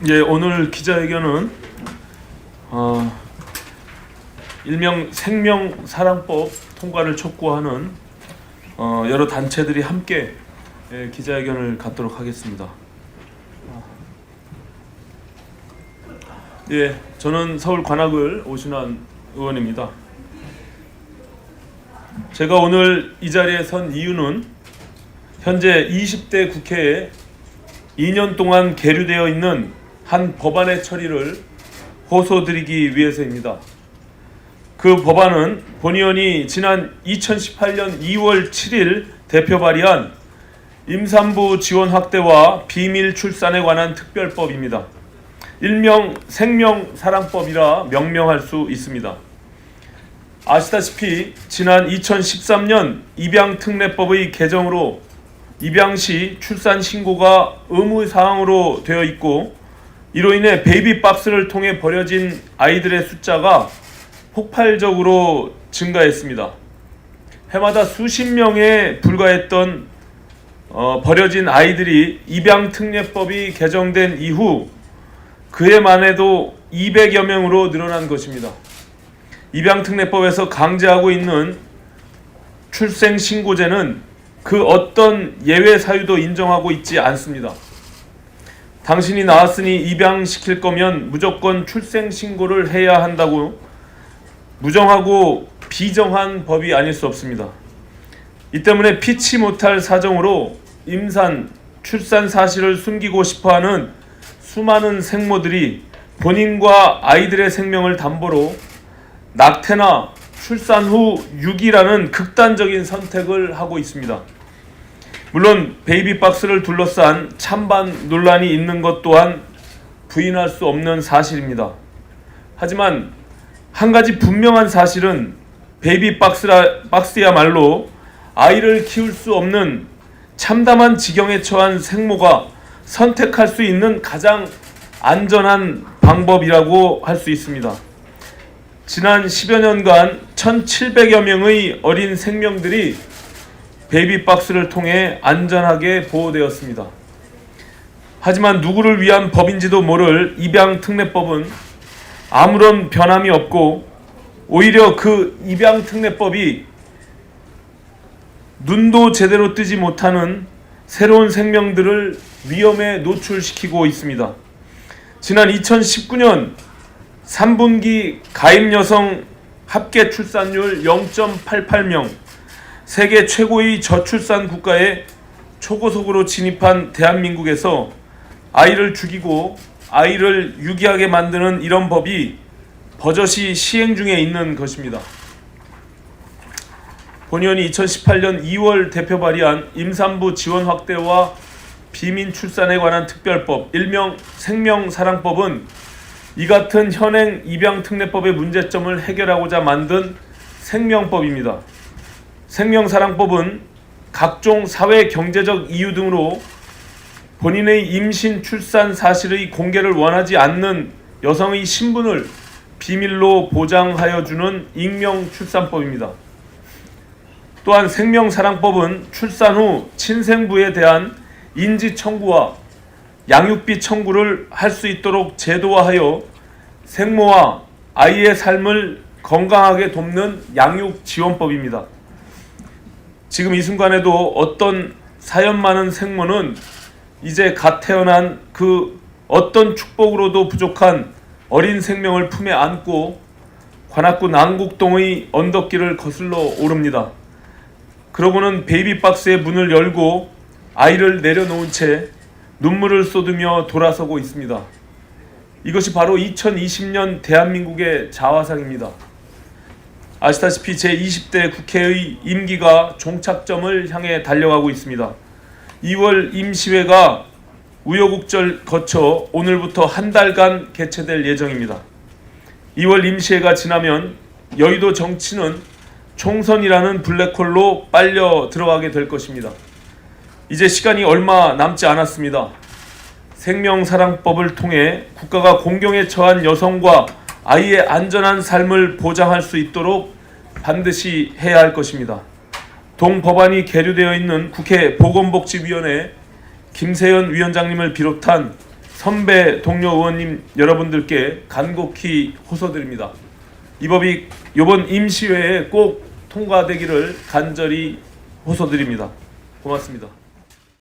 예, 오늘 기자회견은 일명 생명사랑법 통과를 촉구하는 여러 단체들이 함께 기자회견을 갖도록 하겠습니다. 예, 저는 서울 관악을 오신환 의원입니다. 제가 오늘 이 자리에 선 이유는 현재 20대 국회에 2년 동안 계류되어 있는 한 법안의 처리를 호소드리기 위해서입니다. 그 법안은 본 의원이 지난 2018년 2월 7일 대표 발의한 임산부 지원 확대와 비밀 출산에 관한 특별법입니다. 일명 생명사랑법이라 명명할 수 있습니다. 아시다시피 지난 2013년 입양특례법의 개정으로 입양 시 출산 신고가 의무사항으로 되어 있고, 이로 인해 베이비박스를 통해 버려진 아이들의 숫자가 폭발적으로 증가했습니다. 해마다 수십 명에 불과했던 버려진 아이들이 입양특례법이 개정된 이후 그해만 해도 200여 명으로 늘어난 것입니다. 입양특례법에서 강제하고 있는 출생신고제는 그 어떤 예외 사유도 인정하고 있지 않습니다. 당신이 낳았으니 입양시킬 거면 무조건 출생신고를 해야 한다고 무정하고 비정한 법이 아닐 수 없습니다. 이 때문에 피치 못할 사정으로 임산, 출산 사실을 숨기고 싶어하는 수많은 생모들이 본인과 아이들의 생명을 담보로 낙태나 출산 후 유기라는 극단적인 선택을 하고 있습니다. 물론 베이비박스를 둘러싼 찬반 논란이 있는 것 또한 부인할 수 없는 사실입니다. 하지만 한 가지 분명한 사실은 베이비박스야말로 아이를 키울 수 없는 참담한 지경에 처한 생모가 선택할 수 있는 가장 안전한 방법이라고 할 수 있습니다. 지난 10여 년간 1,700여 명의 어린 생명들이 베이비박스를 통해 안전하게 보호되었습니다. 하지만 누구를 위한 법인지도 모를 입양특례법은 아무런 변함이 없고, 오히려 그 입양특례법이 눈도 제대로 뜨지 못하는 새로운 생명들을 위험에 노출시키고 있습니다. 지난 2019년 3분기 가입 여성 합계 출산율 0.88명, 세계 최고의 저출산 국가에 초고속으로 진입한 대한민국에서 아이를 죽이고 아이를 유기하게 만드는 이런 법이 버젓이 시행 중에 있는 것입니다. 본 의원이 2018년 2월 대표 발의한 임산부 지원 확대와 비민 출산에 관한 특별법, 일명 생명사랑법은 이 같은 현행 입양특례법의 문제점을 해결하고자 만든 생명법입니다. 생명사랑법은 각종 사회 경제적 이유 등으로 본인의 임신 출산 사실의 공개를 원하지 않는 여성의 신분을 비밀로 보장하여 주는 익명 출산법입니다. 또한 생명사랑법은 출산 후 친생부에 대한 인지 청구와 양육비 청구를 할 수 있도록 제도화하여 생모와 아이의 삶을 건강하게 돕는 양육 지원법입니다. 지금 이 순간에도 어떤 사연 많은 생모는 이제 갓 태어난 그 어떤 축복으로도 부족한 어린 생명을 품에 안고 관악구 남곡동의 언덕길을 거슬러 오릅니다. 그러고는 베이비박스의 문을 열고 아이를 내려놓은 채 눈물을 쏟으며 돌아서고 있습니다. 이것이 바로 2020년 대한민국의 자화상입니다. 아시다시피 제20대 국회의 임기가 종착점을 향해 달려가고 있습니다. 2월 임시회가 우여곡절 거쳐 오늘부터 한 달간 개최될 예정입니다. 2월 임시회가 지나면 여의도 정치는 총선이라는 블랙홀로 빨려 들어가게 될 것입니다. 이제 시간이 얼마 남지 않았습니다. 생명사랑법을 통해 국가가 공경에 처한 여성과 아이의 안전한 삶을 보장할 수 있도록 반드시 해야 할 것입니다. 동법안이 계류되어 있는 국회 보건복지위원회 김세연 위원장님을 비롯한 선배 동료 의원님 여러분들께 간곡히 호소드립니다. 이 법이 이번 임시회에 꼭 통과되기를 간절히 호소드립니다. 고맙습니다.